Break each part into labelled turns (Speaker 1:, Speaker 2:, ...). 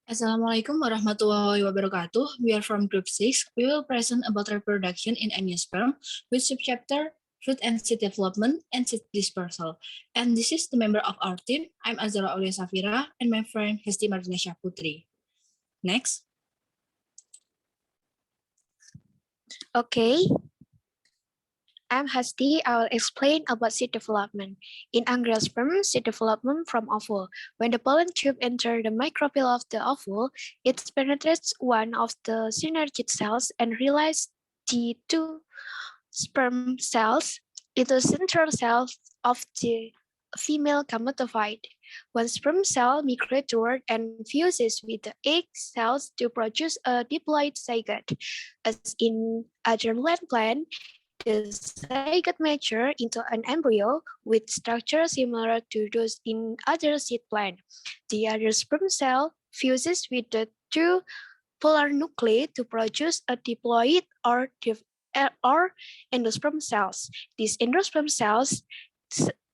Speaker 1: Assalamualaikum warahmatullahi wabarakatuh. We are from Group 6. We will present about reproduction in angiosperm with subchapter fruit and seed development and seed dispersal. And this is the member of our team. I'm Azara Aulia Safira and my friend Hesti Mardinesha Putri. Next.
Speaker 2: Okay, I'm Hasti. I will explain about seed development. In angiosperm, seed development from ovule. When the pollen tube enters the micropyle of the ovule, it penetrates one of the synergid cells and releases the two sperm cells into central cells of the female gametophyte. One sperm cell migrates toward and fuses with the egg cells to produce a diploid zygote. As in a germline plant, the zygote matures into an embryo with structure similar to those in other seed plant. The other sperm cell fuses with the two polar nuclei to produce a diploid or endosperm cells. These endosperm cells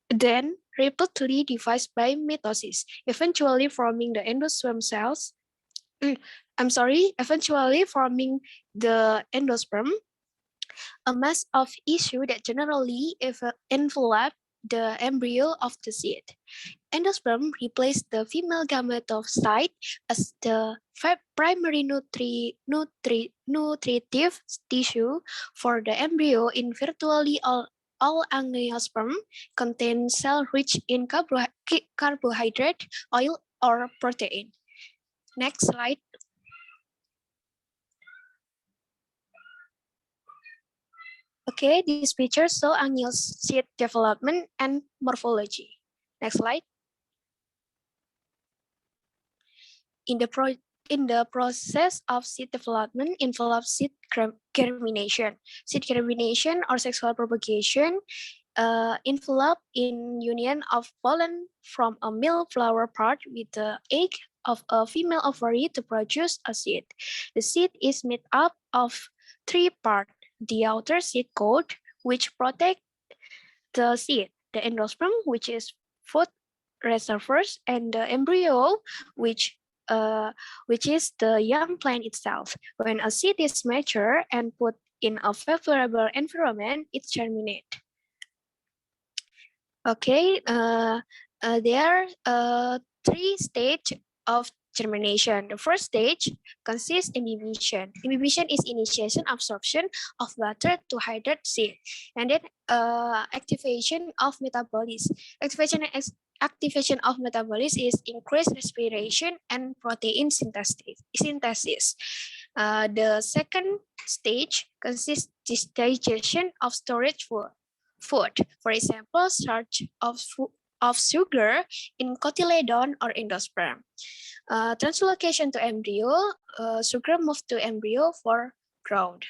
Speaker 2: then repeatedly divide by mitosis, eventually forming the endosperm cells. Eventually forming the endosperm, a mass of tissue that generally envelop the embryo of the seed. Endosperm replaces the female gametocyte as the primary nutritive tissue for the embryo in virtually all angiosperm contain cells rich in carbohydrate, oil, or protein. Next slide. Okay, these pictures show angios seed development and morphology. Next slide. In the process of seed development involves seed germination. Seed germination or sexual propagation envelop in union of pollen from a male flower part with the egg of a female ovary to produce a seed. The seed is made up of three parts. The outer seed coat, which protects the seed, the endosperm, which is food reservoirs, and the embryo, which is the young plant itself. When a seed is mature and put in a favorable environment, it germinates. Okay, there are three stages of germination. The first stage consists imbibition. Imbibition is initiation absorption of water to hydrate seed, and then activation of metabolism. Activation of metabolism is increased respiration and protein synthesis. The second stage consists digestion of storage food. For example, starch of sugar in cotyledon or endosperm. Translocation to embryo, sugar moved to embryo for growth.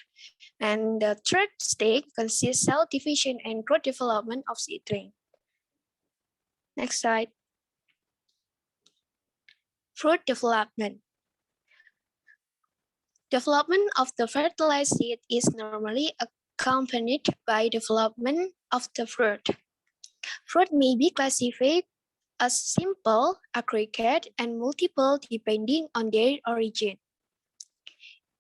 Speaker 2: And the third stage consists cell division and growth development of seedling. Next slide. Fruit development. Development of the fertilized seed is normally accompanied by development of the fruit. Fruit may be classified as simple, aggregate, and multiple depending on their origin.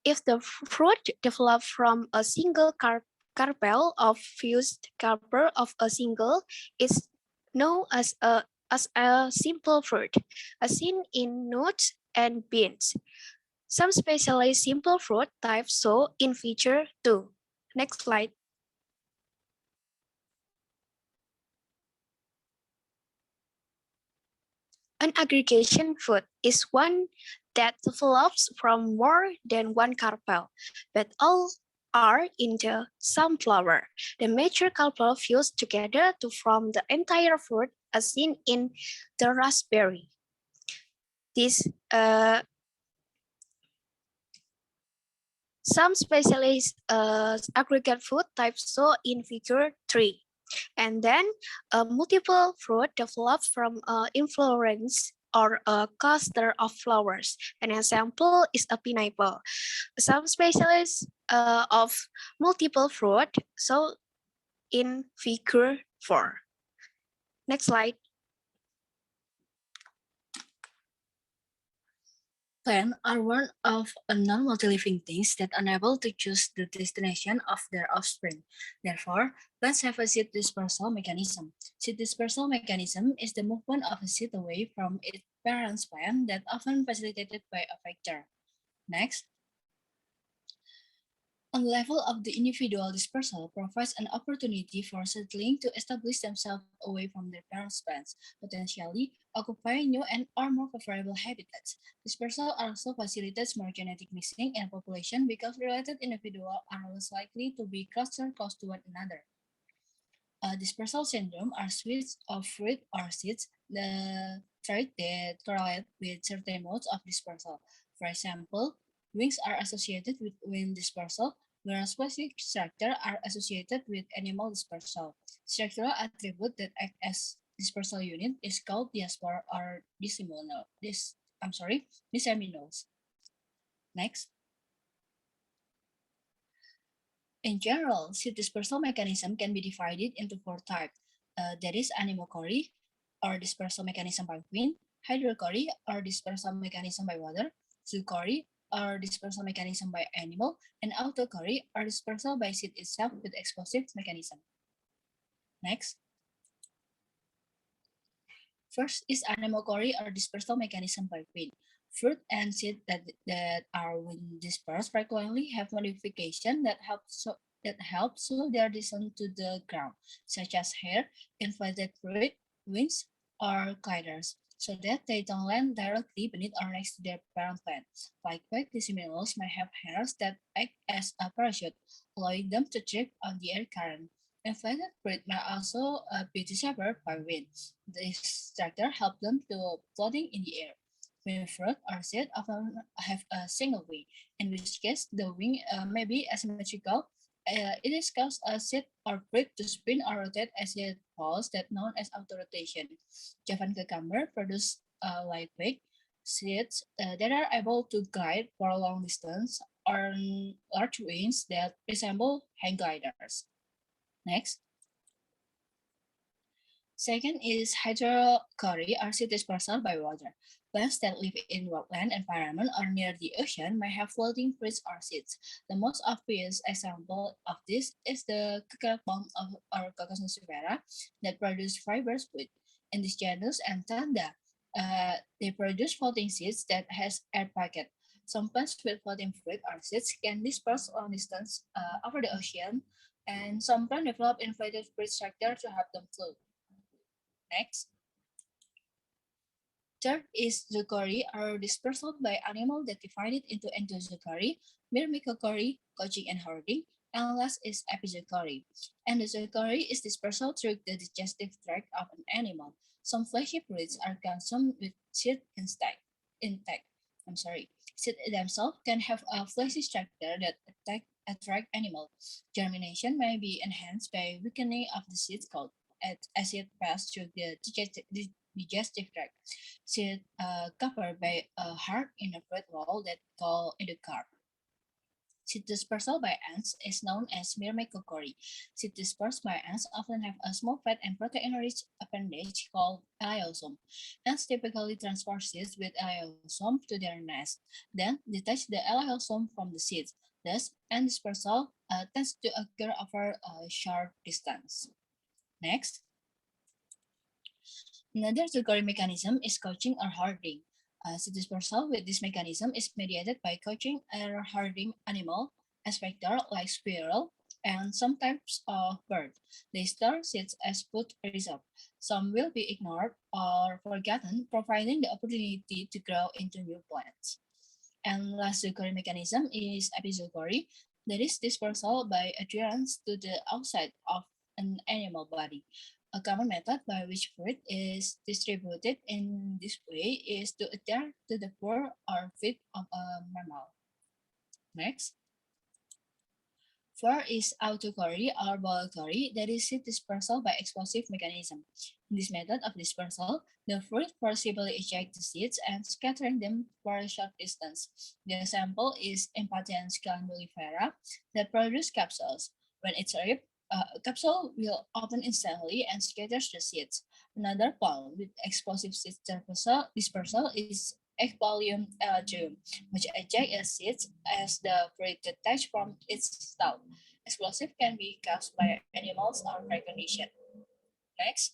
Speaker 2: If the fruit develops from a single carpel of fused carpel of a single, it's known as a simple fruit, as seen in nuts and beans. Some specialized simple fruit types shown in figure 2. Next slide. An aggregation fruit is one that develops from more than one carpel, but all are in the same flower. The mature carpel fuse together to form the entire fruit as seen in the raspberry. This some specialized aggregate fruit types shown in figure 3. And then multiple fruit develop from inflorescence or a cluster of flowers. An example is a pineapple. Some species of multiple fruit shown in figure 4. Next slide.
Speaker 1: Plants are one of a non-multi-living things that are unable to choose the destination of their offspring. Therefore, plants have a seed dispersal mechanism. Seed dispersal mechanism is the movement of a seed away from its parent plant that often facilitated by a vector. Next, on the level of the individual, dispersal provides an opportunity for seedlings to establish themselves away from their parent plants, potentially occupying new and or more favorable habitats. Dispersal also facilitates more genetic mixing in a population because related individuals are less likely to be clustered close to one another. Dispersal syndrome are switches of fruit or seeds, the trait that correlate with certain modes of dispersal. For example, wings are associated with wind dispersal, whereas specific structure are associated with animal dispersal. Structural attribute that act as dispersal unit is called diaspora or disseminals. Next. In general, seed dispersal mechanism can be divided into four types. That is anemochory, or dispersal mechanism by wind, hydrochory, or dispersal mechanism by water, zoochory, or dispersal mechanism by animal, and autochory, or dispersal by seed itself with explosive mechanism. Next. First is anemochory, or dispersal mechanism by wind. Fruit and seed that are wind dispersed frequently have modification that help slow their descent to the ground, such as hair, inflated fruit, wings, or gliders, so that they don't land directly beneath or next to their parent plant. Likewise, disseminals may have hairs that act as a parachute, allowing them to trip on the air current. Inflated fruit may also be disabled by wind. This structure helps them to floating in the air. Wing fruit or seed often have a single wing, in which case the wing may be asymmetrical. It is caused a seed or fruit to spin or rotate as it falls, that known as autorotation. Javan cucumber produce lightweight seeds that are able to glide for a long distance on large wings that resemble hang gliders. Next. Second is hydrochory or seed dispersal by water. Plants that live in wetland environment or near the ocean may have floating fruits or seeds. The most obvious example of this is the coconut palm of or Cocos nucifera that produce fibrous fruit. In this genus and Tanda, they produce floating seeds that has air packet. Some plants with floating fruit or seeds can disperse long distance over the ocean, and some plants develop inflated fruit structure to help them float. Next. Third is zoochory, or dispersal by animal that divided into endozoochory, myrmecochory, couching and hoarding, and last is epizoochory. Endozoochory is dispersal through the digestive tract of an animal. Some fleshy fruits are consumed with seed intact. Seed themselves can have a fleshy structure that attract animals. Germination may be enhanced by weakening of the seed coat as it passes through the digestive tract. Seed covered by a hard inner fruit wall that called endocarp. Seed dispersal by ants is known as myrmecochory. Seed dispersed by ants often have a small fat and protein-rich appendage called elaiosome. Ants typically transport seeds with elaiosome to their nest, then detach the elaiosome from the seeds. Thus, ant dispersal tends to occur over a short distance. Next. Another zoochory mechanism is couching or hoarding. Seed dispersal with this mechanism is mediated by couching or hoarding animal, as vector like squirrel, and some types of bird. They store seeds as food reserve. Some will be ignored or forgotten, providing the opportunity to grow into new plants. And last zoochory mechanism is epizoochory, that is dispersal by adherence to the outside of an animal body. A common method by which fruit is distributed in this way is to adhere to the fur or feet of a mammal. Next. Four is autochory or bolchory, that is seed dispersal by explosive mechanism. In this method of dispersal, the fruit forcibly ejects the seeds and scattering them for a short distance. The example is Impatiens calendulifera that produce capsules. When it's ripe, a capsule will open instantly and scatters the seeds. Another palm with explosive seed dispersal is egg volume germ, which eject acids as the fruit detached from its stalk. Explosive can be caused by animals or recognition. Next,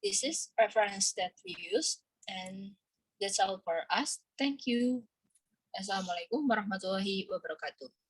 Speaker 1: this is reference that we use, and that's all for us. Thank you. Assalamualaikum warahmatullahi wabarakatuh.